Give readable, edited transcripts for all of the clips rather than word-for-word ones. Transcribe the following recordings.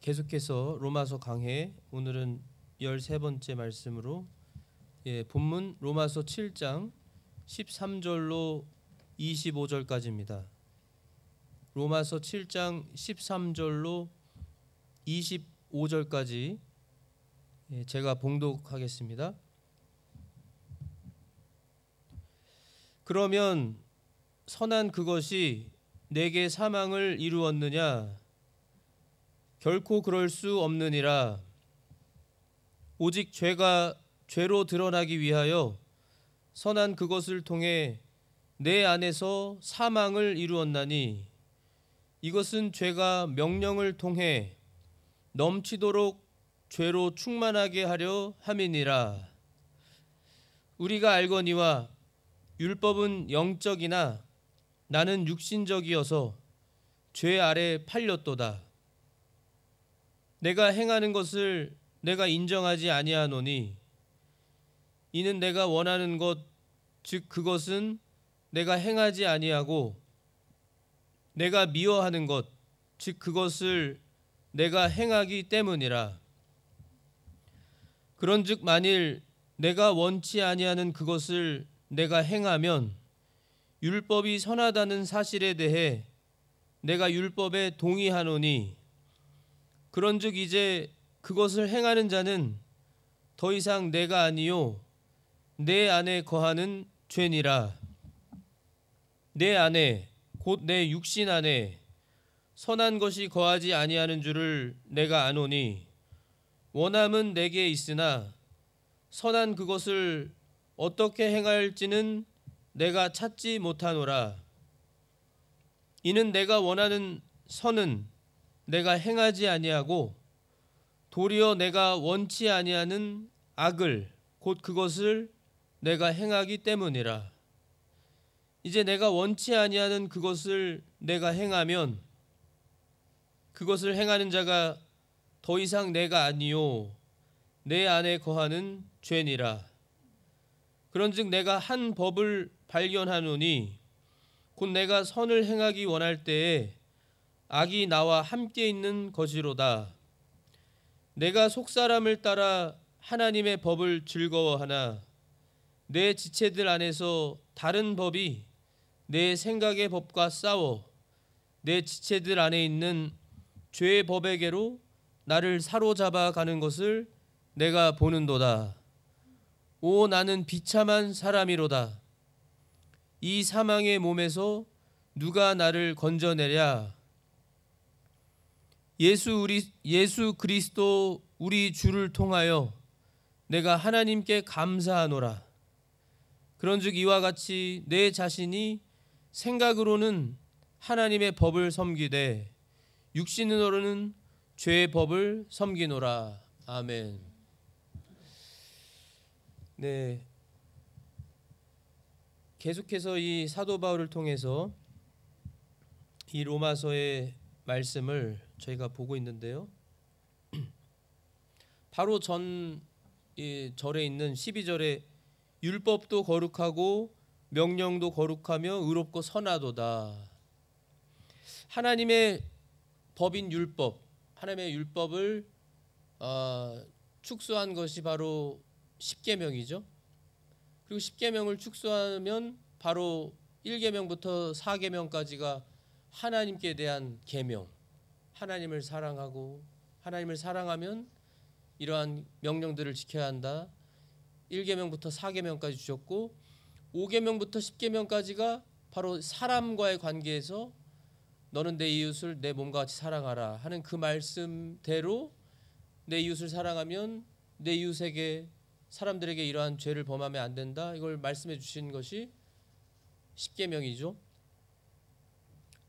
계속해서 로마서 강해, 오늘은 13번째 말씀으로 본문 로마서 7장 13절로 25절까지입니다. 로마서 7장 13절로 25절까지 제가 봉독하겠습니다. 그러면 선한 그것이 내게 사망을 이루었느냐? 결코 그럴 수 없느니라. 오직 죄가 죄로 드러나기 위하여 선한 그것을 통해 내 안에서 사망을 이루었나니, 이것은 죄가 명령을 통해 넘치도록 죄로 충만하게 하려 함이니라. 우리가 알거니와 율법은 영적이나 나는 육신적이어서 죄 아래 팔렸도다. 내가 행하는 것을 내가 인정하지 아니하노니, 이는 내가 원하는 것 즉 그것은 내가 행하지 아니하고 내가 미워하는 것 즉 그것을 내가 행하기 때문이라. 그런즉 만일 내가 원치 아니하는 그것을 내가 행하면 율법이 선하다는 사실에 대해 내가 율법에 동의하노니, 그런즉 이제 그것을 행하는 자는 더 이상 내가 아니요 내 안에 거하는 죄니라. 내 안에 곧 내 육신 안에 선한 것이 거하지 아니하는 줄을 내가 아노니, 원함은 내게 있으나 선한 그것을 어떻게 행할지는 내가 찾지 못하노라. 이는 내가 원하는 선은 내가 행하지 아니하고 도리어 내가 원치 아니하는 악을 곧 그것을 내가 행하기 때문이라. 이제 내가 원치 아니하는 그것을 내가 행하면 그것을 행하는 자가 더 이상 내가 아니요 내 안에 거하는 죄니라. 그런즉 내가 한 법을 발견하노니, 곧 내가 선을 행하기 원할 때에 악이 나와 함께 있는 것이로다. 내가 속사람을 따라 하나님의 법을 즐거워하나 내 지체들 안에서 다른 법이 내 생각의 법과 싸워 내 지체들 안에 있는 죄의 법에게로 나를 사로잡아 가는 것을 내가 보는도다. 오, 나는 비참한 사람이로다. 이 사망의 몸에서 누가 나를 건져내랴? 예수 그리스도 우리 주를 통하여 내가 하나님께 감사하노라. 그런즉 이와 같이 내 자신이 생각으로는 하나님의 법을 섬기되 육신으로는 죄의 법을 섬기노라. 아멘. 네, 계속해서 이 사도 바울을 통해서 이 로마서의 말씀을 저희가 보고 있는데요. 바로 전 절에 있는 12절에 율법도 거룩하고 명령도 거룩하며 의롭고 선하도다. 하나님의 법인 율법, 하나님의 율법을 축소한 것이 바로 십계명이죠. 그리고 십계명을 축소하면 바로 1계명부터 4계명까지가 하나님께 대한 계명, 하나님을 사랑하고 하나님을 사랑하면 이러한 명령들을 지켜야 한다. 1계명부터 4계명까지 주셨고 5계명부터 10계명까지가 바로 사람과의 관계에서 너는 내 이웃을 내 몸과 같이 사랑하라 하는 그 말씀대로 내 이웃을 사랑하면 내 이웃에게, 사람들에게 이러한 죄를 범하면 안 된다. 이걸 말씀해 주신 것이 십계명이죠.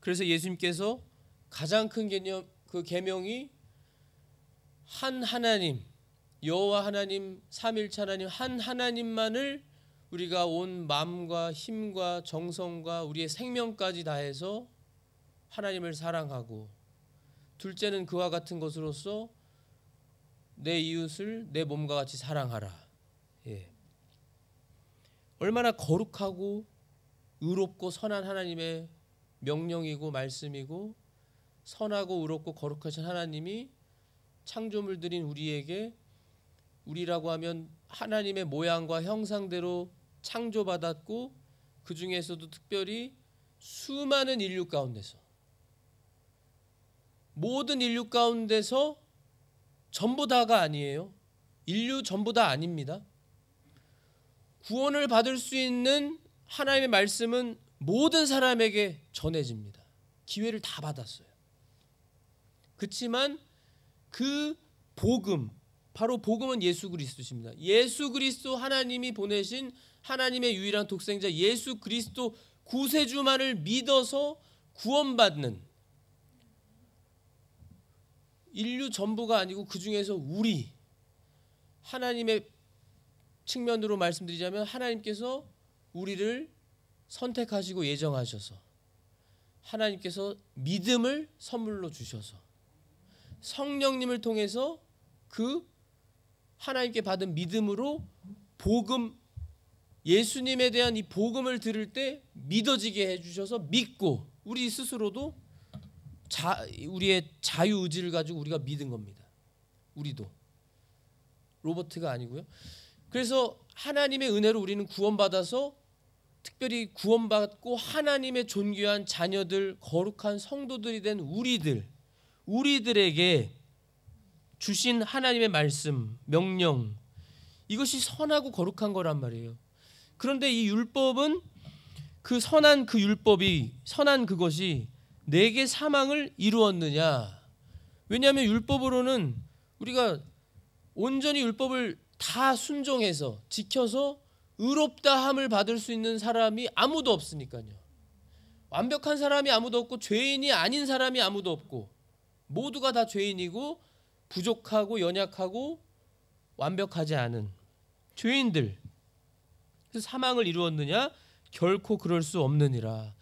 그래서 예수님께서 가장 큰 개념, 그 계명이 한 하나님, 여호와 하나님, 삼일체 하나님, 한 하나님만을 우리가 온 마음과 힘과 정성과 우리의 생명까지 다해서 하나님을 사랑하고, 둘째는 그와 같은 것으로서 내 이웃을 내 몸과 같이 사랑하라. 얼마나 거룩하고 의롭고 선한 하나님의 명령이고 말씀이고, 선하고 의롭고 거룩하신 하나님이 창조물들인 우리에게, 우리라고 하면 하나님의 모양과 형상대로 창조받았고, 그 중에서도 특별히 수많은 인류 가운데서, 모든 인류 가운데서 전부 다가 아니에요. 인류 전부 다 아닙니다. 구원을 받을 수 있는 하나님의 말씀은 모든 사람에게 전해집니다. 기회를 다 받았어요. 그렇지만 그 복음, 바로 복음은 예수 그리스도십니다. 예수 그리스도, 하나님이 보내신 하나님의 유일한 독생자 예수 그리스도 구세주만을 믿어서 구원받는, 인류 전부가 아니고 그 중에서 우리, 하나님의 측면으로 말씀드리자면 하나님께서 우리를 선택하시고 예정하셔서 하나님께서 믿음을 선물로 주셔서 성령님을 통해서 그 하나님께 받은 믿음으로 복음, 예수님에 대한 이 복음을 들을 때 믿어지게 해주셔서 믿고, 우리 스스로도 우리의 자유의지를 가지고 우리가 믿은 겁니다. 우리도 로버트가 아니고요. 그래서 하나님의 은혜로 우리는 구원받아서, 특별히 구원받고 하나님의 존귀한 자녀들, 거룩한 성도들이 된 우리들에게 주신 하나님의 말씀, 명령, 이것이 선하고 거룩한 거란 말이에요. 그런데 이 율법은, 그 선한 그 율법이, 선한 그것이 내게 사망을 이루었느냐? 왜냐하면 율법으로는 우리가 온전히 율법을 다 순종해서 지켜서 의롭다함을 받을 수 있는 사람이 아무도 없으니까요. 완벽한 사람이 아무도 없고 죄인이 아닌 사람이 아무도 없고, 모두가 다 죄인이고 부족하고 연약하고 완벽하지 않은 죄인들. 그래서 사망을 이루었느냐? 결코 그럴 수 없느니라.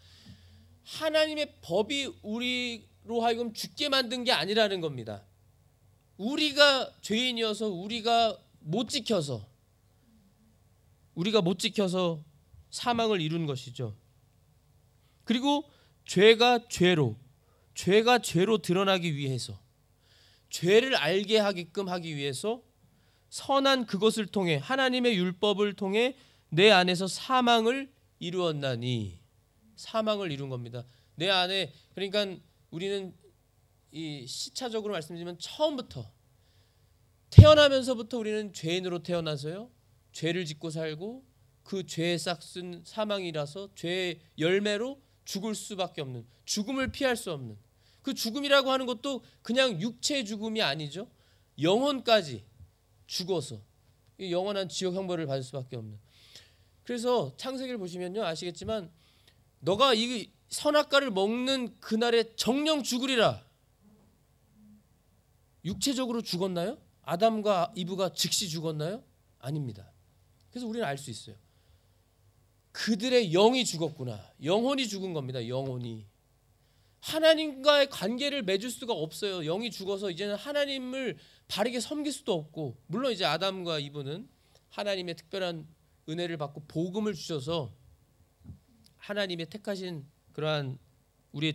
하나님의 법이 우리로 하여금 죽게 만든 게 아니라는 겁니다. 우리가 죄인이어서, 우리가 못 지켜서 사망을 이룬 것이죠. 그리고 죄가 죄로 드러나기 위해서, 죄를 알게 하게끔 하기 위해서 선한 그것을 통해, 하나님의 율법을 통해 내 안에서 사망을 이루었나니, 사망을 이룬 겁니다. 내 안에, 그러니까 우리는 이 시차적으로 말씀드리면 처음부터, 태어나면서부터 우리는 죄인으로 태어나서요, 죄를 짓고 살고 그 죄의 싹은 사망이라서 죄의 열매로 죽을 수밖에 없는, 죽음을 피할 수 없는, 그 죽음이라고 하는 것도 그냥 육체의 죽음이 아니죠. 영혼까지 죽어서 영원한 지옥 형벌을 받을 수밖에 없는. 그래서 창세기를 보시면요 아시겠지만, 너가 이 선악과를 먹는 그날에 정령 죽으리라. 육체적으로 죽었나요? 아담과 이브가 즉시 죽었나요? 아닙니다. 그래서 우리는 알 수 있어요. 그들의 영이 죽었구나. 영혼이 죽은 겁니다. 영혼이. 하나님과의 관계를 맺을 수가 없어요. 영이 죽어서 이제는 하나님을 바르게 섬길 수도 없고, 물론 이제 아담과 이브는 하나님의 특별한 은혜를 받고 복음을 주셔서 하나님의 택하신 그러한 우리의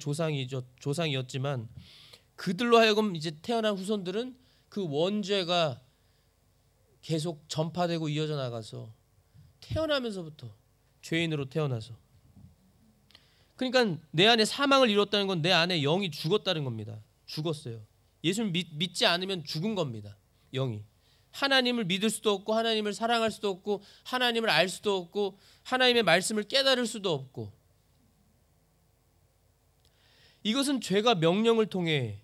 조상이었지만, 그들로 하여금 이제 태어난 후손들은 그 원죄가 계속 전파되고 이어져 나가서 태어나면서부터 죄인으로 태어나서, 그러니까 내 안에 사망을 이뤘다는 건 내 안에 영이 죽었다는 겁니다. 죽었어요. 예수를 믿지 않으면 죽은 겁니다. 영이. 하나님을 믿을 수도 없고, 하나님을 사랑할 수도 없고, 하나님을 알 수도 없고, 하나님의 말씀을 깨달을 수도 없고. 이것은 죄가 명령을 통해,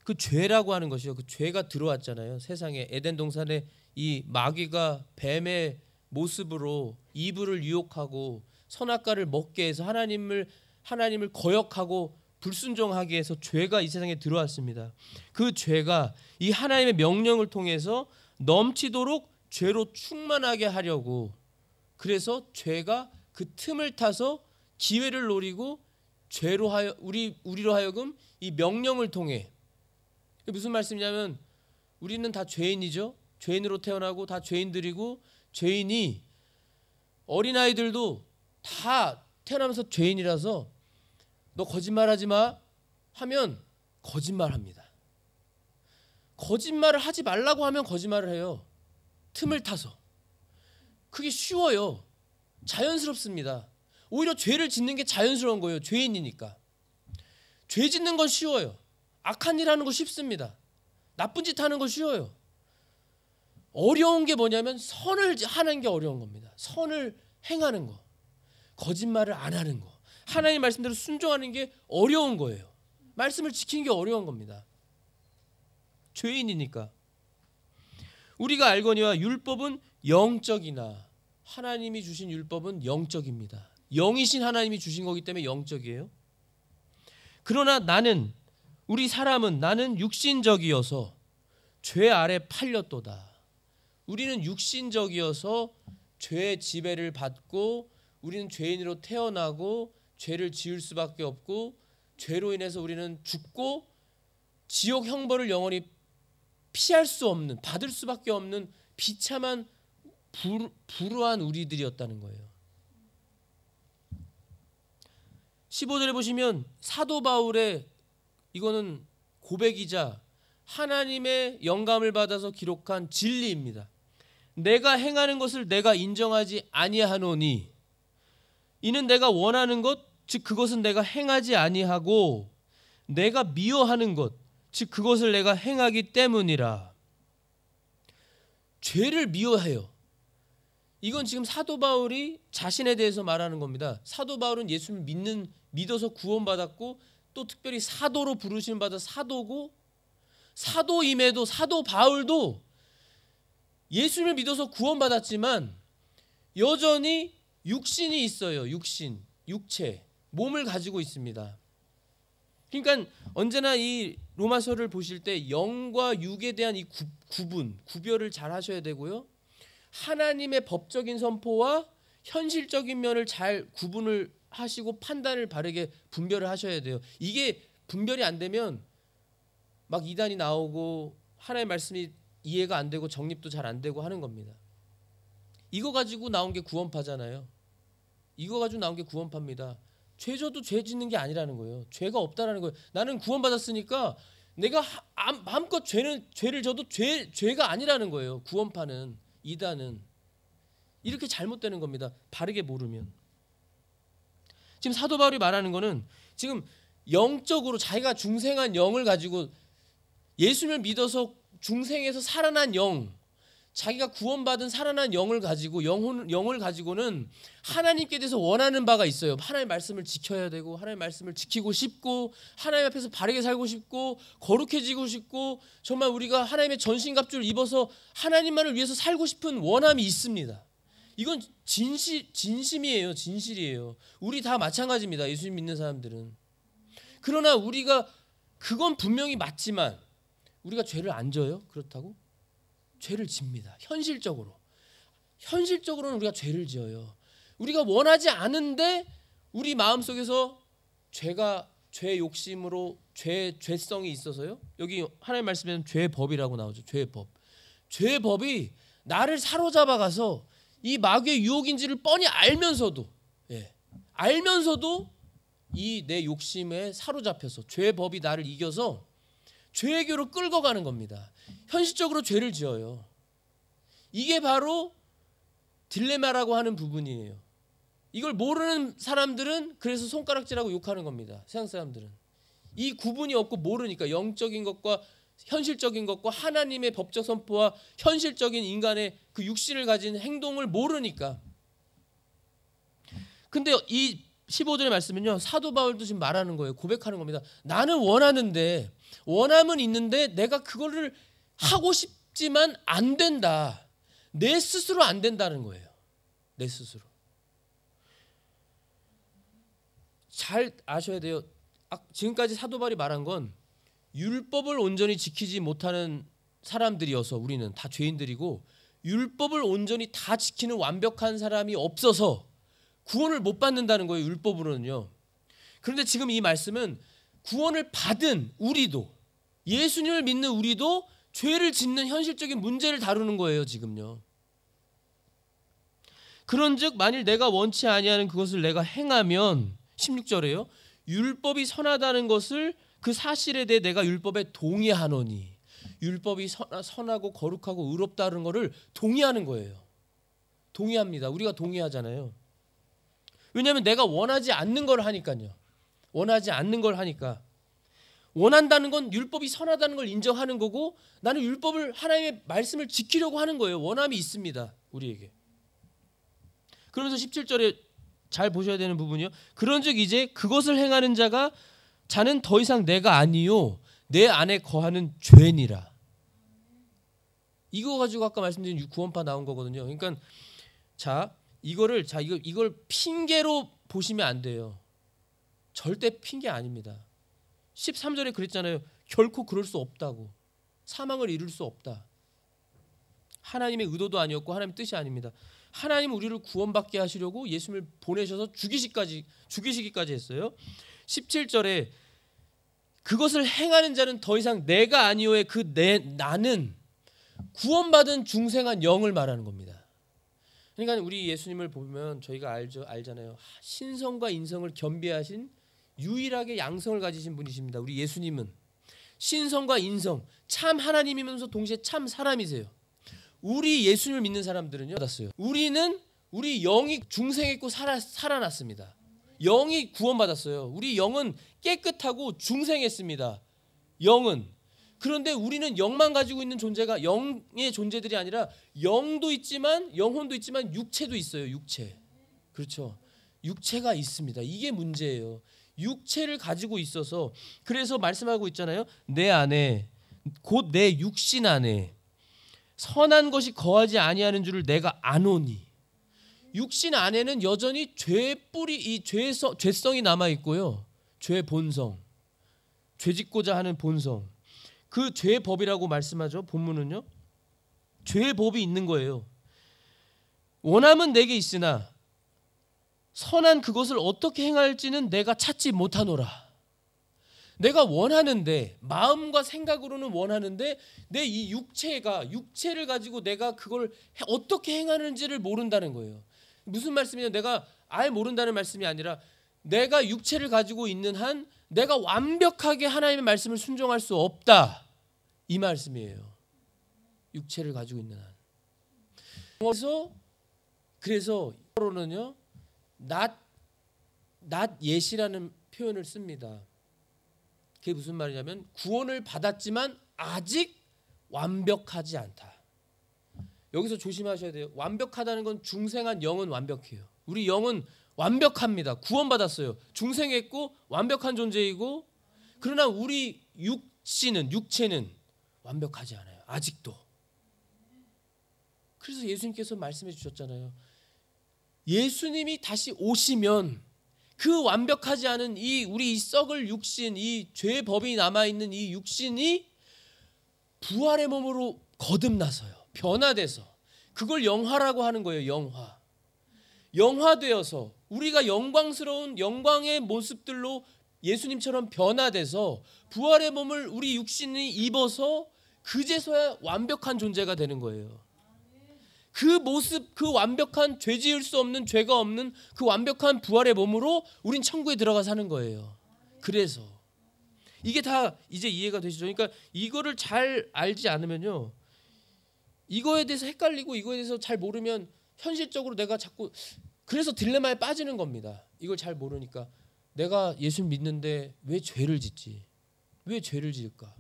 그 죄라고 하는 것이요, 그 죄가 들어왔잖아요. 세상에 에덴 동산에 이 마귀가 뱀의 모습으로 이브를 유혹하고 선악과를 먹게 해서 하나님을 거역하고 불순종하게 해서 죄가 이 세상에 들어왔습니다. 그 죄가 이 하나님의 명령을 통해서 넘치도록 죄로 충만하게 하려고, 그래서 죄가 그 틈을 타서 기회를 노리고 죄로 우리로 하여금 이 명령을 통해, 무슨 말씀이냐면 우리는 다 죄인이죠. 죄인으로 태어나고 다 죄인들이고, 죄인이, 어린아이들도 다 태어나면서 죄인이라서 너 거짓말하지 마 하면 거짓말합니다. 거짓말을 하지 말라고 하면 거짓말을 해요. 틈을 타서. 그게 쉬워요. 자연스럽습니다. 오히려 죄를 짓는 게 자연스러운 거예요. 죄인이니까. 죄 짓는 건 쉬워요. 악한 일 하는 거 쉽습니다. 나쁜 짓 하는 거 쉬워요. 어려운 게 뭐냐면 선을 하는 게 어려운 겁니다. 선을 행하는 거. 거짓말을 안 하는 거. 하나님 말씀대로 순종하는 게 어려운 거예요. 말씀을 지키는 게 어려운 겁니다. 죄인이니까. 우리가 알거니와 율법은 영적이나 하나님이 주신 율법은 영적입니다. 영이신 하나님이 주신 거기 때문에 영적이에요. 그러나 우리 사람은 나는 육신적이어서 죄 아래 팔렸도다. 우리는 육신적이어서 죄의 지배를 받고 우리는 죄인으로 태어나고 죄를 지을 수밖에 없고 죄로 인해서 우리는 죽고 지옥 형벌을 영원히 피할 수 없는, 받을 수밖에 없는 비참한 불우한 우리들이었다는 거예요. 15절에 보시면 사도 바울의 이거는 고백이자 하나님의 영감을 받아서 기록한 진리입니다. 내가 행하는 것을 내가 인정하지 아니하노니 이는 내가 원하는 것 즉 그것은 내가 행하지 아니하고 내가 미워하는 것 즉 그것을 내가 행하기 때문이라. 죄를 미워해요. 이건 지금 사도 바울이 자신에 대해서 말하는 겁니다. 사도 바울은 예수를 믿어서 구원받았고 또 특별히 사도로 부르심을 받아 사도고 사도임에도 사도 바울도 예수를 믿어서 구원받았지만 여전히 육신이 있어요. 육체, 몸을 가지고 있습니다. 그러니까 언제나 이 로마서를 보실 때 영과 육에 대한 이 구별을 잘 하셔야 되고요. 하나님의 법적인 선포와 현실적인 면을 잘 구분을 하시고 판단을 바르게 분별을 하셔야 돼요. 이게 분별이 안 되면 막 이단이 나오고 하나님의 말씀이 이해가 안 되고 정립도 잘 안 되고 하는 겁니다. 이거 가지고 나온 게 구원파잖아요. 이거 가지고 나온 게 구원파입니다. 죄 져도 죄 짓는 게 아니라는 거예요. 죄가 없다라는 거예요. 나는 구원받았으니까 내가 마음껏 죄를 져도 죄가 아니라는 거예요. 구원파는, 이단은. 이렇게 잘못되는 겁니다. 바르게 모르면. 지금 사도 바울이 말하는 거는 지금 영적으로 자기가 중생한 영을 가지고 예수를 믿어서 중생에서 살아난 영, 자기가 구원받은 살아난 영을 가지고 영을 가지고는 하나님께 대해서 원하는 바가 있어요. 하나님의 말씀을 지켜야 되고 하나님의 말씀을 지키고 싶고 하나님 앞에서 바르게 살고 싶고 거룩해지고 싶고 정말 우리가 하나님의 전신갑주를 입어서 하나님만을 위해서 살고 싶은 원함이 있습니다. 이건 진심이에요. 진실이에요. 우리 다 마찬가지입니다. 예수님 믿는 사람들은. 그러나 우리가 그건 분명히 맞지만 우리가 죄를 안 져요? 그렇다고? 죄를 집니다. 현실적으로는 우리가 죄를 지어요. 우리가 원하지 않은데 우리 마음속에서 죄 욕심으로 죄성이 있어서요. 여기 하나님 말씀에는 죄법이라고 나오죠. 죄법이 나를 사로잡아가서 이 마귀의 유혹인지를 뻔히 알면서도 이 내 욕심에 사로잡혀서 죄법이 나를 이겨서 죄에게로 끌고 가는 겁니다. 현실적으로 죄를 지어요. 이게 바로 딜레마라고 하는 부분이에요. 이걸 모르는 사람들은 그래서 손가락질하고 욕하는 겁니다. 세상 사람들은. 이 구분이 없고 모르니까 영적인 것과 현실적인 것과 하나님의 법적 선포와 현실적인 인간의 그 육신을 가진 행동을 모르니까. 근데 이 15절의 말씀은요. 사도 바울도 지금 말하는 거예요. 고백하는 겁니다. 나는 원함은 있는데 내가 그거를 하고 싶지만 안 된다. 내 스스로 안 된다는 거예요. 내 스스로. 잘 아셔야 돼요. 지금까지 사도 바울이 말한 건 율법을 온전히 지키지 못하는 사람들이어서 우리는 다 죄인들이고 율법을 온전히 다 지키는 완벽한 사람이 없어서 구원을 못 받는다는 거예요. 율법으로는요. 그런데 지금 이 말씀은 구원을 받은 우리도 예수님을 믿는 우리도 죄를 짓는 현실적인 문제를 다루는 거예요. 지금요. 그런즉 만일 내가 원치 아니하는 그것을 내가 행하면 16절에요. 율법이 선하다는 것을 그 사실에 대해 내가 율법에 동의하노니 율법이 선하고 거룩하고 의롭다는 거를 동의하는 거예요. 동의합니다. 우리가 동의하잖아요. 왜냐하면 내가 원하지 않는 걸 하니까요. 원하지 않는 걸 하니까. 원한다는 건 율법이 선하다는 걸 인정하는 거고 나는 율법을 하나님의 말씀을 지키려고 하는 거예요. 원함이 있습니다. 우리에게. 그러면서 17절에 잘 보셔야 되는 부분이요. 그런즉 이제 그것을 행하는 자는 더 이상 내가 아니요 내 안에 거하는 죄니라. 이거 가지고 아까 말씀드린 구원파 나온 거거든요. 그러니까 이걸 핑계로 보시면 안 돼요. 절대 핑계 아닙니다. 13절에 그랬잖아요. 결코 그럴 수 없다고. 사망을 이룰 수 없다. 하나님의 의도도 아니었고 하나님의 뜻이 아닙니다. 하나님은 우리를 구원받게 하시려고 예수님을 보내셔서 죽이시기까지 했어요. 17절에 그것을 행하는 자는 더 이상 내가 아니오의 나는 구원받은 중생한 영을 말하는 겁니다. 그러니까 우리 예수님을 보면 저희가 알잖아요. 신성과 인성을 겸비하신 유일하게 양성을 가지신 분이십니다. 우리 예수님은 신성과 인성, 참 하나님이면서 동시에 참 사람이세요. 우리 예수님을 믿는 사람들은요, 받았어요. 우리 영이 중생했고 살아났습니다. 영이 구원받았어요. 우리 영은 깨끗하고 중생했습니다. 영은. 그런데 우리는 영만 가지고 있는 존재가 영의 존재들이 아니라 영도 있지만 영혼도 있지만 육체도 있어요. 육체. 그렇죠. 육체가 있습니다. 이게 문제예요. 육체를 가지고 있어서 그래서 말씀하고 있잖아요. 내 안에 곧 내 육신 안에 선한 것이 거하지 아니하는 줄을 내가 아노니. 육신 안에는 여전히 죄의 뿌리, 이 죄성이 남아 있고요. 죄의 본성, 죄짓고자 하는 본성. 그 죄의 법이라고 말씀하죠. 본문은요. 죄의 법이 있는 거예요. 원함은 내게 있으나 선한 그것을 어떻게 행할지는 내가 찾지 못하노라. 내가 원하는데 마음과 생각으로는 원하는데 내 이 육체를 가지고 내가 그걸 어떻게 행하는지를 모른다는 거예요. 무슨 말씀이냐? 내가 아예 모른다는 말씀이 아니라 내가 육체를 가지고 있는 한 내가 완벽하게 하나님의 말씀을 순종할 수 없다. 이 말씀이에요. 육체를 가지고 있는 한. 그래서 로는요. not yet이라는 표현을 씁니다. 그게 무슨 말이냐면 구원을 받았지만 아직 완벽하지 않다. 여기서 조심하셔야 돼요. 완벽하다는 건 중생한 영은 완벽해요. 우리 영은 완벽합니다. 구원받았어요. 중생했고 완벽한 존재이고 그러나 우리 육체는 완벽하지 않아요. 아직도. 그래서 예수님께서 말씀해 주셨잖아요. 예수님이 다시 오시면 그 완벽하지 않은 우리 이 썩을 육신, 이 죄의 법이 남아있는 이 육신이 부활의 몸으로 거듭나서요. 변화돼서. 그걸 영화라고 하는 거예요. 영화. 영화되어서 우리가 영광스러운 영광의 모습들로 예수님처럼 변화돼서 부활의 몸을 우리 육신이 입어서 그제서야 완벽한 존재가 되는 거예요. 그 모습, 그 완벽한 죄 지을 수 없는 죄가 없는 그 완벽한 부활의 몸으로 우린 천국에 들어가 사는 거예요. 그래서 이게 다 이제 이해가 되시죠? 그러니까 이거를 잘 알지 않으면요. 이거에 대해서 헷갈리고 이거에 대해서 잘 모르면 현실적으로 내가 자꾸 그래서 딜레마에 빠지는 겁니다. 이걸 잘 모르니까 내가 예수 믿는데 왜 죄를 짓지? 왜 죄를 지을까?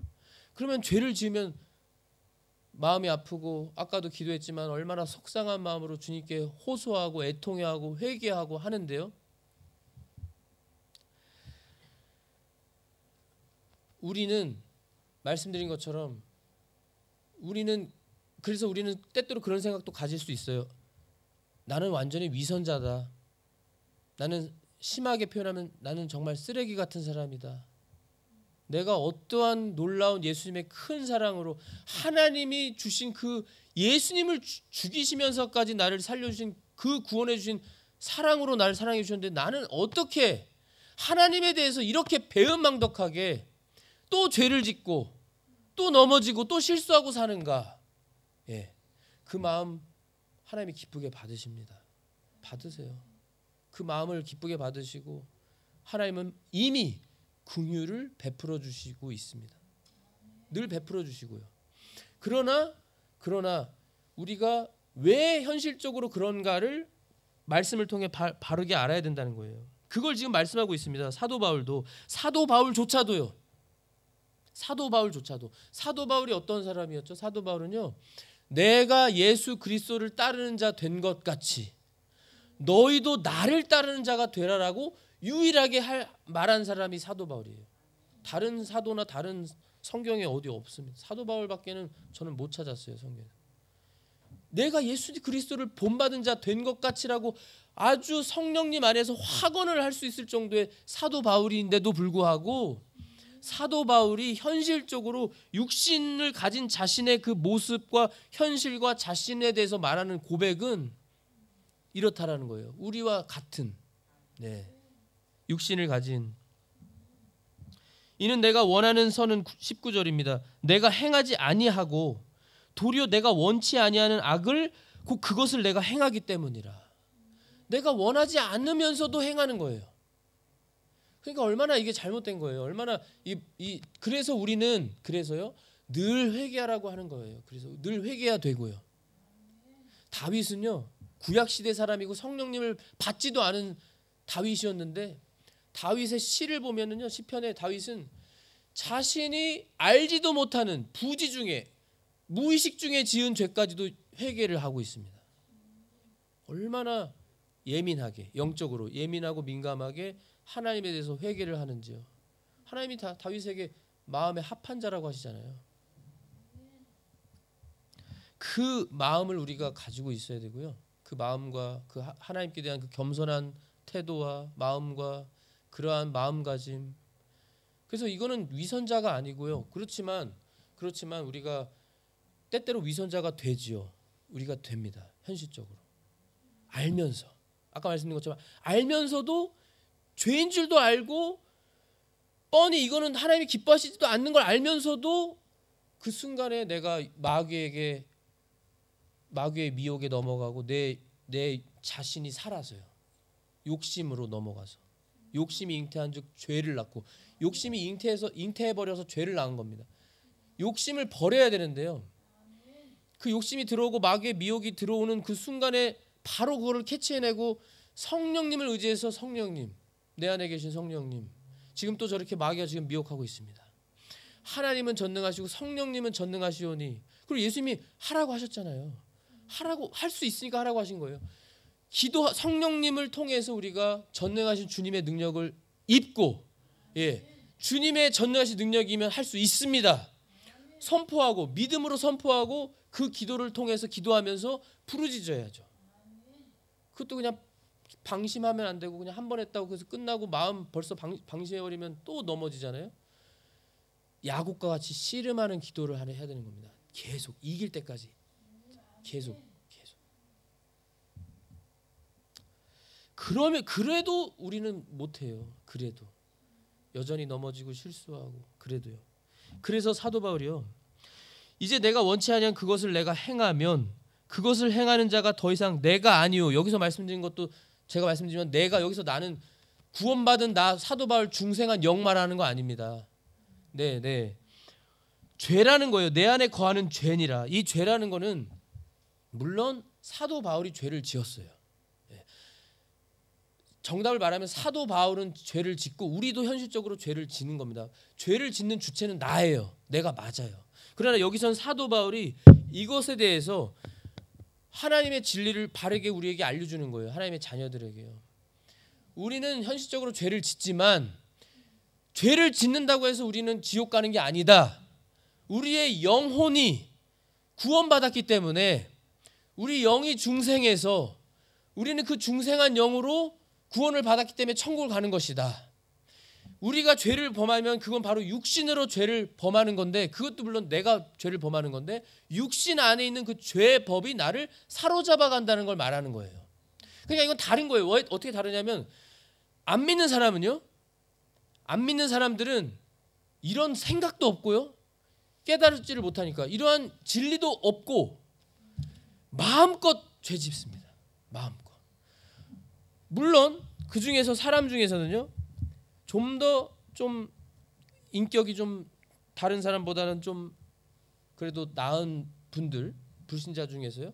그러면 죄를 지으면 마음이 아프고 아까도 기도했지만 얼마나 속상한 마음으로 주님께 호소하고 애통해하고 회개하고 하는데요. 우리는 말씀드린 것처럼 그래서 우리는 때때로 그런 생각도 가질 수 있어요. 나는 완전히 위선자다. 나는 심하게 표현하면 나는 정말 쓰레기 같은 사람이다. 내가 어떠한 놀라운 예수님의 큰 사랑으로 하나님이 주신 그 예수님을 죽이시면서까지 나를 살려주신 그 구원해 주신 사랑으로 나를 사랑해 주셨는데 나는 어떻게 하나님에 대해서 이렇게 배은망덕하게 또 죄를 짓고 또 넘어지고 또 실수하고 사는가? 예, 그 마음 하나님이 기쁘게 받으십니다. 받으세요. 그 마음을 기쁘게 받으시고 하나님은 이미 긍휼을 베풀어 주시고 있습니다. 늘 베풀어 주시고요. 그러나 우리가 왜 현실적으로 그런가를 말씀을 통해 바르게 알아야 된다는 거예요. 그걸 지금 말씀하고 있습니다. 사도 바울조차도 사도 바울이 어떤 사람이었죠? 사도 바울은요, 내가 예수 그리스도를 따르는 자 된 것 같이 너희도 나를 따르는 자가 되라라고 유일하게 말한 사람이 사도 바울이에요. 다른 사도나 다른 성경에 어디 없습니다. 사도 바울밖에는 저는 못 찾았어요, 성경에. 내가 예수 그리스도를 본받은 자 된 것 같이라고 아주 성령님 안에서 확언을 할 수 있을 정도의 사도 바울인데도 불구하고 사도 바울이 현실적으로 육신을 가진 자신의 그 모습과 현실과 자신에 대해서 말하는 고백은 이렇다라는 거예요. 우리와 같은 육신을 가진 이는 내가 원하는 선은 19절입니다. 내가 행하지 아니하고 도리어 내가 원치 아니하는 악을 그것을 내가 행하기 때문이라. 내가 원하지 않으면서도 행하는 거예요. 그러니까 얼마나 이게 잘못된 거예요. 얼마나 그래서 우리는 늘 회개하라고 하는 거예요. 그래서 늘 회개해야 되고요. 다윗은요, 구약 시대 사람이고 성령님을 받지도 않은 다윗이었는데 다윗의 시를 보면은요, 시편에 다윗은 자신이 알지도 못하는 부지 중에 무의식 중에 지은 죄까지도 회개를 하고 있습니다. 얼마나 예민하게, 영적으로 예민하고 민감하게 하나님에 대해서 회개를 하는지요. 하나님이 다윗에게 마음에 합한 자라고 하시잖아요. 그 마음을 우리가 가지고 있어야 되고요. 그 마음과 그 하나님께 대한 그 겸손한 태도와 마음과 그러한 마음가짐. 그래서 이거는 위선자가 아니고요. 그렇지만 우리가 때때로 위선자가 되지요. 우리가 됩니다. 현실적으로. 알면서. 아까 말씀드린 것처럼 알면서도 죄인 줄도 알고 뻔히 이거는 하나님이 기뻐하시지도 않는 걸 알면서도 그 순간에 내가 마귀의 미혹에 넘어가고 내 자신이 살아서요. 욕심으로 넘어가서 욕심이 잉태한 즉 죄를 낳고 욕심이 잉태해버려서 죄를 낳은 겁니다. 욕심을 버려야 되는데요. 그 욕심이 들어오고 마귀의 미혹이 들어오는 그 순간에 바로 그거를 캐치해내고 성령님을 의지해서 성령님, 내 안에 계신 성령님, 지금 또 저렇게 마귀가 지금 미혹하고 있습니다. 하나님은 전능하시고 성령님은 전능하시오니. 그리고 예수님이 하라고 하셨잖아요. 하라고 할 수 있으니까 하라고 하신 거예요. 성령님을 통해서 우리가 전능하신 주님의 능력을 입고 주님의 전능하신 능력이면 할 수 있습니다. 선포하고 믿음으로 선포하고 그 기도를 통해서 기도하면서 부르짖어야죠. 그것도 그냥 방심하면 안 되고 그냥 한 번 했다고 그래서 끝나고 마음 벌써 방심해버리면 또 넘어지잖아요. 야곱과 같이 씨름하는 기도를 해야 되는 겁니다. 계속 이길 때까지 계속. 그래도 우리는 못해요. 그래도 여전히 넘어지고 실수하고 그래도요. 그래서 사도 바울이요, 이제 내가 원치 아니한 그것을 내가 행하면 그것을 행하는 자가 더 이상 내가 아니요. 여기서 말씀드린 것도 제가 말씀드리면 내가 여기서 나는 구원받은 나 사도 바울 중생한 영 말하는 거 아닙니다. 네. 죄라는 거예요. 내 안에 거하는 죄니라. 이 죄라는 거는 물론 사도 바울이 죄를 지었어요. 정답을 말하면 사도 바울은 죄를 짓고 우리도 현실적으로 죄를 짓는 겁니다. 죄를 짓는 주체는 나예요. 내가 맞아요. 그러나 여기선 사도 바울이 이것에 대해서 하나님의 진리를 바르게 우리에게 알려주는 거예요. 하나님의 자녀들에게요. 우리는 현실적으로 죄를 짓지만 죄를 짓는다고 해서 우리는 지옥 가는 게 아니다. 우리의 영혼이 구원받았기 때문에 우리 영이 중생해서 우리는 그 중생한 영으로 구원을 받았기 때문에 천국을 가는 것이다. 우리가 죄를 범하면 그건 바로 육신으로 죄를 범하는 건데, 그것도 물론 내가 죄를 범하는 건데 육신 안에 있는 그 죄의 법이 나를 사로잡아 간다는 걸 말하는 거예요. 그러니까 이건 다른 거예요. 어떻게 다르냐면 안 믿는 사람은요, 안 믿는 사람들은 이런 생각도 없고요, 깨달지를 못하니까 이러한 진리도 없고 마음껏 죄 짓습니다. 마음껏. 물론 그 중에서 사람 중에서는요, 좀 인격이 좀 다른 사람보다는 좀 그래도 나은 분들, 불신자 중에서요.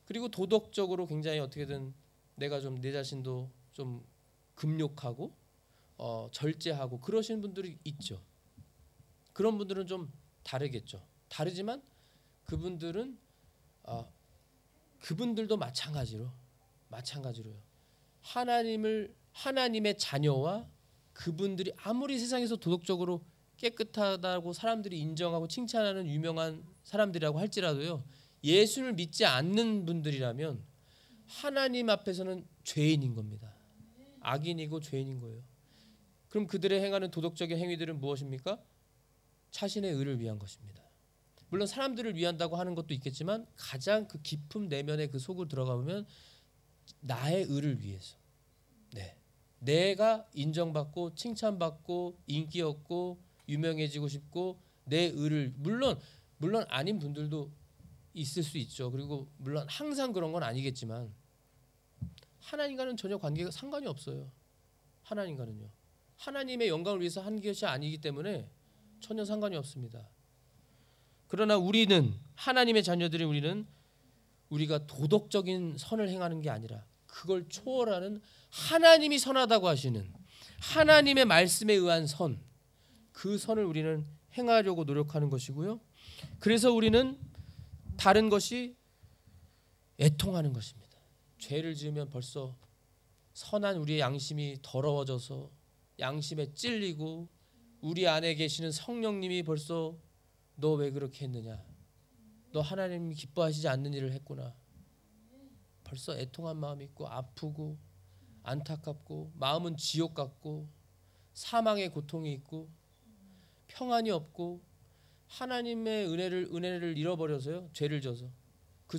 그리고 도덕적으로 굉장히 어떻게든 내가 좀 내 자신도 좀 금욕하고 절제하고 그러시는 분들이 있죠. 그런 분들은 좀 다르겠죠. 다르지만 그분들은 그분들도 마찬가지로요. 하나님의 자녀와 그분들이 아무리 세상에서 도덕적으로 깨끗하다고 사람들이 인정하고 칭찬하는 유명한 사람들이라고 할지라도요. 예수를 믿지 않는 분들이라면 하나님 앞에서는 죄인인 겁니다. 악인이고 죄인인 거예요. 그럼 그들의 행하는 도덕적인 행위들은 무엇입니까? 자신의 의를 위한 것입니다. 물론 사람들을 위한다고 하는 것도 있겠지만 가장 그 깊은 내면의 그 속으로 들어가 보면 나의 의를 위해서, 내가 인정받고 칭찬받고 인기 얻고 유명해지고 싶고 내 의를 물론 아닌 분들도 있을 수 있죠. 그리고 물론 항상 그런 건 아니겠지만 하나님과는 전혀 관계가 상관이 없어요. 하나님과는요. 하나님의 영광을 위해서 한 것이 아니기 때문에 전혀 상관이 없습니다. 그러나 우리는 하나님의 자녀들인 우리가 도덕적인 선을 행하는 게 아니라 그걸 초월하는 하나님이 선하다고 하시는 하나님의 말씀에 의한 선, 그 선을 우리는 행하려고 노력하는 것이고요. 그래서 우리는 다른 것이 애통하는 것입니다. 죄를 지으면 벌써 선한 우리의 양심이 더러워져서 양심에 찔리고 우리 안에 계시는 성령님이 벌써 너 왜 그렇게 했느냐, 너 하나님이 기뻐하시지 않는 일을 했구나. 벌써 애통한 마음이 있고 아프고 안타깝고 마음은 지옥 같고 사망의 고통이 있고 평안이 없고 하나님의 은혜를 잃어버려서요. 죄를 져서 그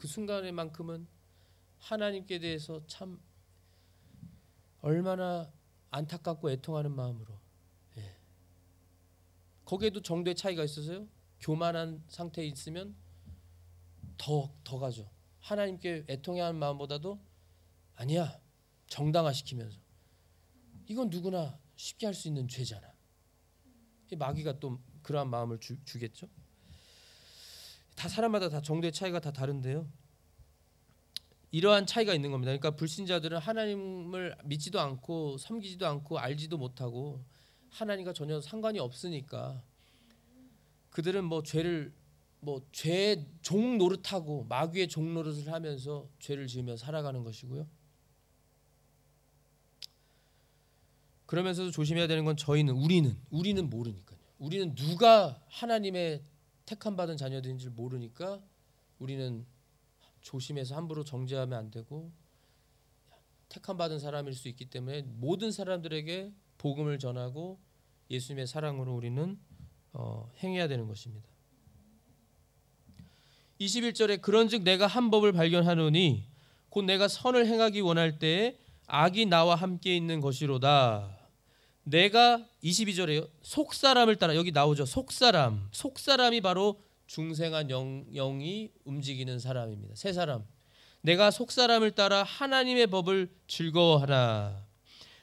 순간에만큼은 하나님께 대해서 참 얼마나 안타깝고 애통하는 마음으로, 거기에도 정도의 차이가 있어서요. 교만한 상태에 있으면 더 가죠. 하나님께 애통해야 하는 마음보다도 아니야, 정당화시키면서 이건 누구나 쉽게 할 수 있는 죄잖아. 마귀가 또 그러한 마음을 주겠죠. 다 사람마다 다 정도의 차이가 다 다른데요. 이러한 차이가 있는 겁니다. 그러니까 불신자들은 하나님을 믿지도 않고 섬기지도 않고 알지도 못하고 하나님과 전혀 상관이 없으니까 그들은 죄 종 노릇하고 마귀의 종 노릇을 하면서 죄를 지으며 살아가는 것이고요. 그러면서도 조심해야 되는 건 우리는 모르니까요. 우리는 누가 하나님의 택함 받은 자녀들인지를 모르니까 우리는 조심해서 함부로 정죄하면 안 되고 택함 받은 사람일 수 있기 때문에 모든 사람들에게 복음을 전하고 예수님의 사랑으로 우리는 행해야 되는 것입니다. 21절에 그런즉 내가 한 법을 발견하노니 곧 내가 선을 행하기 원할 때에 악이 나와 함께 있는 것이로다. 내가 22절에요. 속사람을 따라, 여기 나오죠. 속사람이 바로 중생한 영이 움직이는 사람입니다. 새 사람. 내가 속사람을 따라 하나님의 법을 즐거워하나.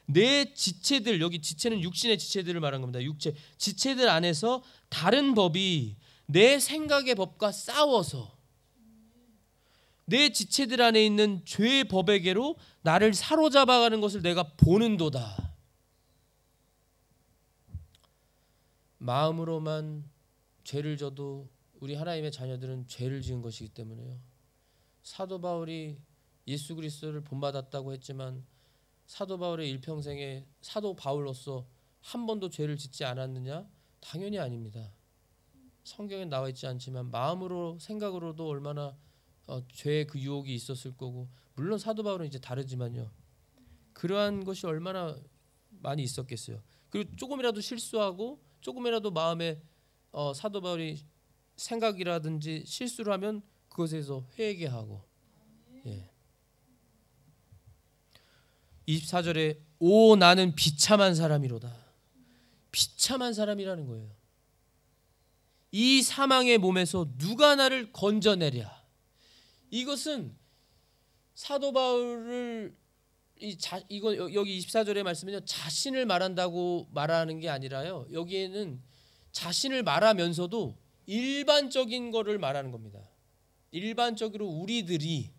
내 지체들, 여기 지체는 육신의 지체들을 말한 겁니다. 지체들 안에서 다른 법이 내 생각의 법과 싸워서 내 지체들 안에 있는 죄의 법에게로 나를 사로잡아가는 것을 내가 보는도다. 마음으로만 죄를 져도 우리 하나님의 자녀들은 죄를 지은 것이기 때문에요. 사도 바울이 예수 그리스도를 본받았다고 했지만 사도 바울의 일평생에 사도 바울로서 한 번도 죄를 짓지 않았느냐? 당연히 아닙니다. 성경에 나와 있지 않지만 마음으로 생각으로도 얼마나 죄의 그 유혹이 있었을 거고, 물론 사도 바울은 이제 다르지만요. 그러한 것이 얼마나 많이 있었겠어요. 그리고 조금이라도 실수하고 조금이라도 마음에 사도 바울이 생각이라든지 실수를 하면 그것에서 회개하고, 24절에 오 나는 비참한 사람이로다. 비참한 사람이라는 거예요. 이 사망의 몸에서 누가 나를 건져내랴. 이것은 사도 바울을 이거 여기 24절의 말씀은요, 자신을 말한다고 말하는 게 아니라요. 여기에는 자신을 말하면서도 일반적인 거를 말하는 겁니다. 일반적으로 우리들이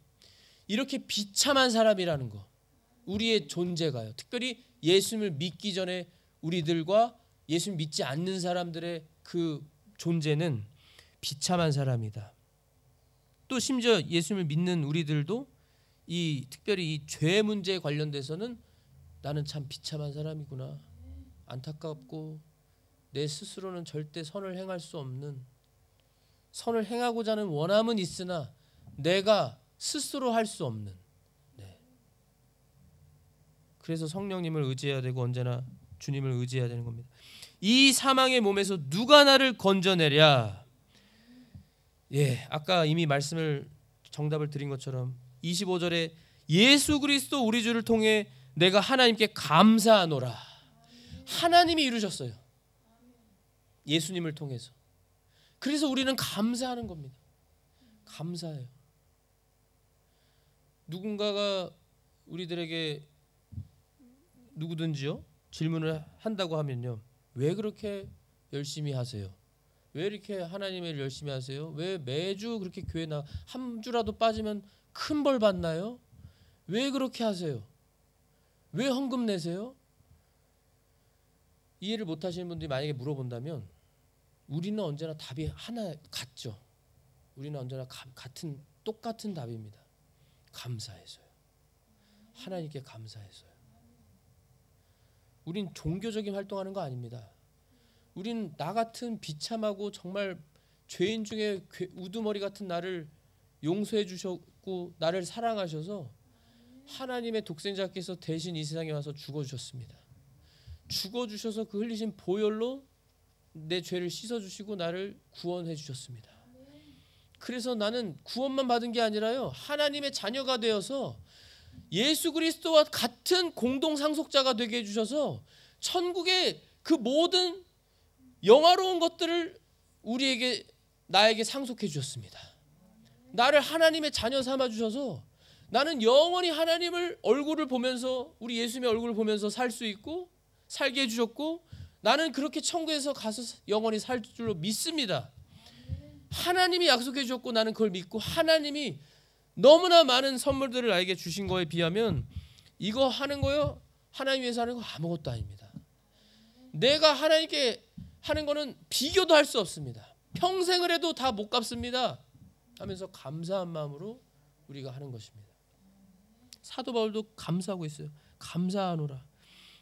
이렇게 비참한 사람이라는 거, 우리의 존재가요. 특별히 예수님을 믿기 전에 우리들과 예수님 믿지 않는 사람들의 그 존재는 비참한 사람이다. 또 심지어 예수님을 믿는 우리들도 특별히 이 죄 문제에 관련돼서는 나는 참 비참한 사람이구나, 안타깝고 내 스스로는 절대 선을 행할 수 없는, 선을 행하고자 하는 원함은 있으나 내가 스스로 할 수 없는. 그래서 성령님을 의지해야 되고 언제나 주님을 의지해야 되는 겁니다. 이 사망의 몸에서 누가 나를 건져내랴. 아까 이미 정답을 드린 것처럼 25절에 예수 그리스도 우리 주를 통해 내가 하나님께 감사하노라. 하나님이 이루셨어요. 예수님을 통해서. 그래서 우리는 감사하는 겁니다. 감사해요. 누군가가 우리들에게 누구든지요 질문을 한다고 하면요, 왜 그렇게 열심히 하세요? 왜 이렇게 하나님의 일을 열심히 하세요? 왜 매주 그렇게 교회 한 주라도 빠지면 큰 벌 받나요? 왜 그렇게 하세요? 왜 헌금 내세요? 이해를 못 하시는 분들이 만약에 물어본다면 우리는 언제나 답이 하나 같죠. 우리는 언제나 똑같은 답입니다. 감사해서요. 하나님께 감사해서요. 우린 종교적인 활동하는 거 아닙니다. 우린 나 같은 비참하고 정말 죄인 중에 우두머리 같은 나를 용서해 주셨고 나를 사랑하셔서 하나님의 독생자께서 대신 이 세상에 와서 죽어주셨습니다. 죽어주셔서 그 흘리신 보혈로 내 죄를 씻어주시고 나를 구원해 주셨습니다. 그래서 나는 구원만 받은 게 아니라요, 하나님의 자녀가 되어서 예수 그리스도와 같은 공동 상속자가 되게 해주셔서 천국의 그 모든 영화로운 것들을 나에게 상속해 주셨습니다. 나를 하나님의 자녀 삼아 주셔서 나는 영원히 하나님을 얼굴을 보면서, 우리 예수님의 얼굴을 보면서 살 수 있고 살게 해주셨고, 나는 그렇게 천국에서 가서 영원히 살 줄로 믿습니다. 하나님이 약속해 주셨고 나는 그걸 믿고, 하나님이 너무나 많은 선물들을 나에게 주신 거에 비하면 이거 하는 거요, 하나님 위해서 하는 거 아무것도 아닙니다. 내가 하나님께 하는 거는 비교도 할 수 없습니다. 평생을 해도 다 못 갚습니다 하면서 감사한 마음으로 우리가 하는 것입니다. 사도 바울도 감사하고 있어요. 감사하노라.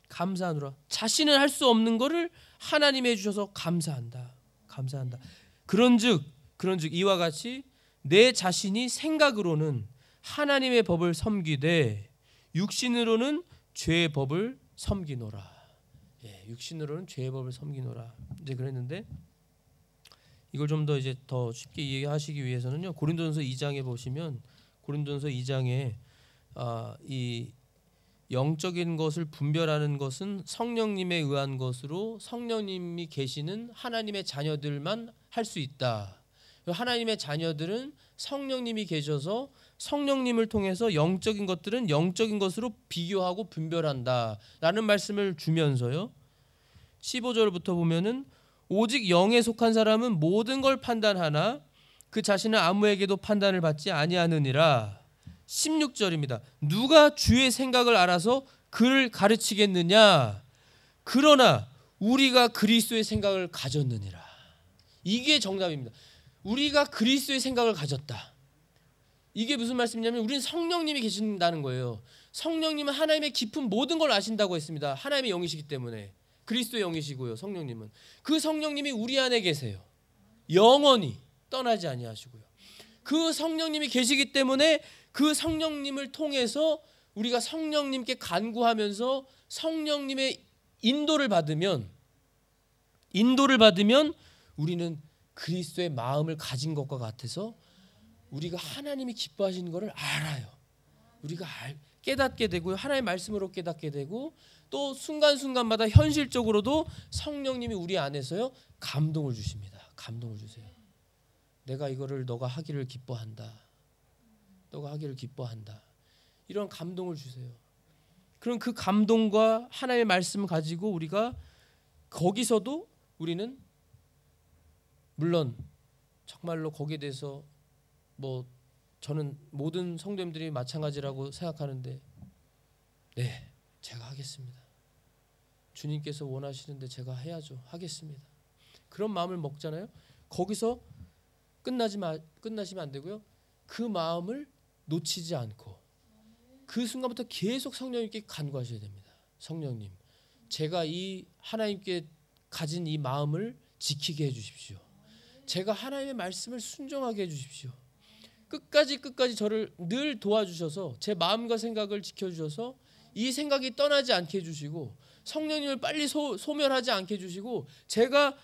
감사하노라. 자신은 할 수 없는 거를 하나님이 해주셔서 감사한다. 감사한다. 그런즉 이와 같이 내 자신이 생각으로는 하나님의 법을 섬기되 육신으로는 죄의 법을 섬기노라. 육신으로는 죄의 법을 섬기노라. 이제 그랬는데 이걸 좀 더 이제 더 쉽게 이해하시기 위해서는요, 고린도전서 2장에 보시면, 고린도전서 2장에 이 영적인 것을 분별하는 것은 성령님에 의한 것으로 성령님이 계시는 하나님의 자녀들만 할 수 있다. 하나님의 자녀들은 성령님이 계셔서 성령님을 통해서 영적인 것들은 영적인 것으로 비교하고 분별한다 라는 말씀을 주면서요, 15절부터 보면은 오직 영에 속한 사람은 모든 걸 판단하나 그 자신은 아무에게도 판단을 받지 아니하느니라. 16절입니다. 누가 주의 생각을 알아서 그를 가르치겠느냐? 그러나 우리가 그리스도의 생각을 가졌느니라. 이게 정답입니다. 우리가 그리스도의 생각을 가졌다. 이게 무슨 말씀이냐면 우리는 성령님이 계신다는 거예요. 성령님은 하나님의 깊은 모든 걸 아신다고 했습니다. 하나님의 영이시기 때문에. 그리스도의 영이시고요. 성령님은. 그 성령님이 우리 안에 계세요. 영원히 떠나지 아니하시고요. 그 성령님이 계시기 때문에 그 성령님을 통해서 우리가 성령님께 간구하면서 성령님의 인도를 받으면 우리는 그리스도의 마음을 가진 것과 같아서 우리가 하나님이 기뻐하시는 것을 알아요. 우리가 깨닫게 되고요. 하나님의 말씀으로 깨닫게 되고, 또 순간순간마다 현실적으로도 성령님이 우리 안에서요 감동을 주십니다. 감동을 주세요. 내가 이거를 너가 하기를 기뻐한다. 너가 하기를 기뻐한다. 이런 감동을 주세요. 그럼 그 감동과 하나님의 말씀을 가지고 우리가 거기서도 우리는 물론 정말로 거기에 대해서 뭐 저는 모든 성도님들이 마찬가지라고 생각하는데, 네, 제가 하겠습니다. 주님께서 원하시는데 제가 해야죠. 하겠습니다. 그런 마음을 먹잖아요. 거기서 끝나시면 안 되고요. 그 마음을 놓치지 않고 그 순간부터 계속 성령님께 간구하셔야 됩니다. 성령님, 제가 이 하나님께 가진 이 마음을 지키게 해주십시오. 제가 하나님의 말씀을 순종하게 해주십시오. 끝까지 저를 늘 도와주셔서 제 마음과 생각을 지켜주셔서 이 생각이 떠나지 않게 해주시고 성령님을 빨리 소멸하지 않게 해주시고 제가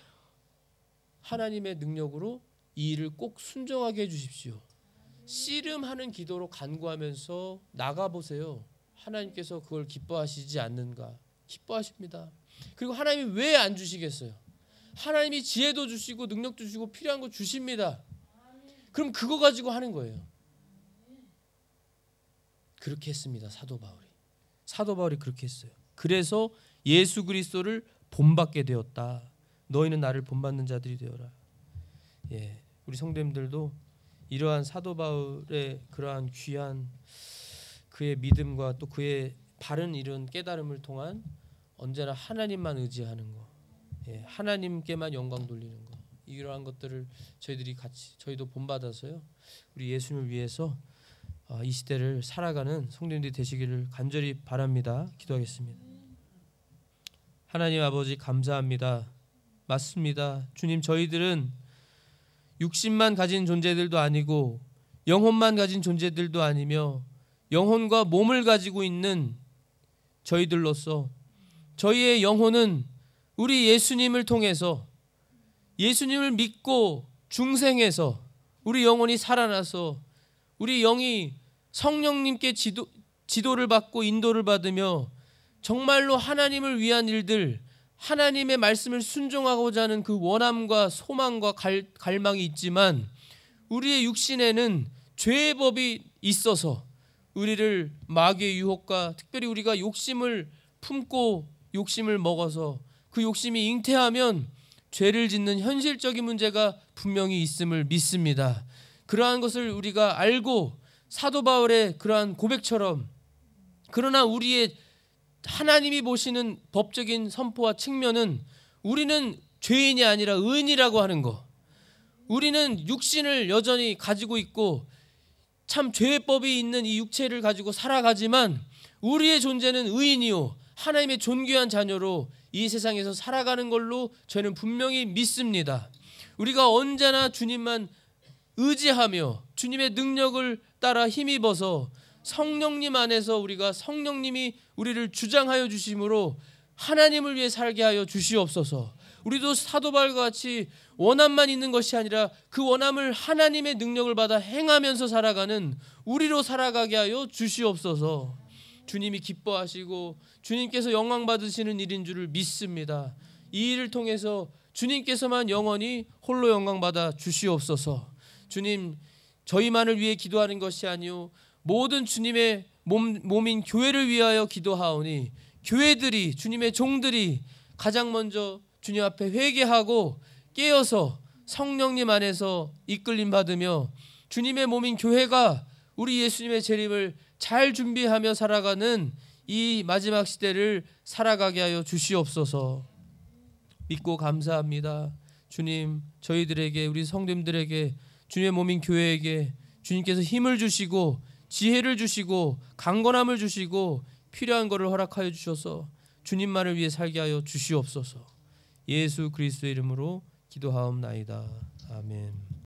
하나님의 능력으로 이 일을 꼭 순종하게 해주십시오. 씨름하는 기도로 간구하면서 나가보세요. 하나님께서 그걸 기뻐하시지 않는가? 기뻐하십니다. 그리고 하나님이 왜 안 주시겠어요? 하나님이 지혜도 주시고 능력도 주시고 필요한 거 주십니다. 그럼 그거 가지고 하는 거예요. 그렇게 했습니다. 사도 바울이 그렇게 했어요. 그래서 예수 그리스도를 본받게 되었다. 너희는 나를 본받는 자들이 되어라. 예, 우리 성도님들도 이러한 사도 바울의 그러한 귀한 그의 믿음과 또 그의 바른 이런 깨달음을 통한 언제나 하나님만 의지하는 거, 예, 하나님께만 영광 돌리는 거, 이러한 것들을 저희도 본받아서요, 우리 예수님을 위해서 이 시대를 살아가는 성도님들이 되시기를 간절히 바랍니다. 기도하겠습니다. 하나님 아버지 감사합니다. 맞습니다. 주님, 저희들은 육신만 가진 존재들도 아니고 영혼만 가진 존재들도 아니며 영혼과 몸을 가지고 있는 저희들로서 저희의 영혼은 우리 예수님을 통해서 예수님을 믿고 중생해서 우리 영혼이 살아나서 우리 영이 성령님께 지도를 받고 인도를 받으며 정말로 하나님을 위한 일들, 하나님의 말씀을 순종하고자 하는 그 원함과 소망과 갈망이 있지만 우리의 육신에는 죄의 법이 있어서 우리를 마귀의 유혹과 특별히 우리가 욕심을 품고 욕심을 먹어서 그 욕심이 잉태하면 죄를 짓는 현실적인 문제가 분명히 있음을 믿습니다. 그러한 것을 우리가 알고 사도 바울의 그러한 고백처럼, 그러나 우리의 하나님이 보시는 법적인 선포와 측면은 우리는 죄인이 아니라 의인이라고 하는 것, 우리는 육신을 여전히 가지고 있고 참 죄법이 있는 이 육체를 가지고 살아가지만 우리의 존재는 의인이요 하나님의 존귀한 자녀로 이 세상에서 살아가는 걸로 저는 분명히 믿습니다. 우리가 언제나 주님만 의지하며 주님의 능력을 따라 힘입어서 성령님 안에서 우리가 성령님이 우리를 주장하여 주심으로 하나님을 위해 살게 하여 주시옵소서. 우리도 사도 바울과 같이 원함만 있는 것이 아니라 그 원함을 하나님의 능력을 받아 행하면서 살아가는 우리로 살아가게 하여 주시옵소서. 주님이 기뻐하시고 주님께서 영광 받으시는 일인 줄을 믿습니다. 이 일을 통해서 주님께서만 영원히 홀로 영광 받아 주시옵소서. 주님, 저희만을 위해 기도하는 것이 아니오 모든 주님의 몸인 교회를 위하여 기도하오니 교회들이, 주님의 종들이 가장 먼저 주님 앞에 회개하고 깨어서 성령님 안에서 이끌림 받으며 주님의 몸인 교회가 우리 예수님의 재림을 잘 준비하며 살아가는 이 마지막 시대를 살아가게 하여 주시옵소서. 믿고 감사합니다. 주님, 저희들에게, 우리 성도님들에게, 주님의 몸인 교회에게 주님께서 힘을 주시고 지혜를 주시고 강건함을 주시고 필요한 것을 허락하여 주셔서 주님만을 위해 살게 하여 주시옵소서. 예수 그리스도의 이름으로 기도하옵나이다. 아멘.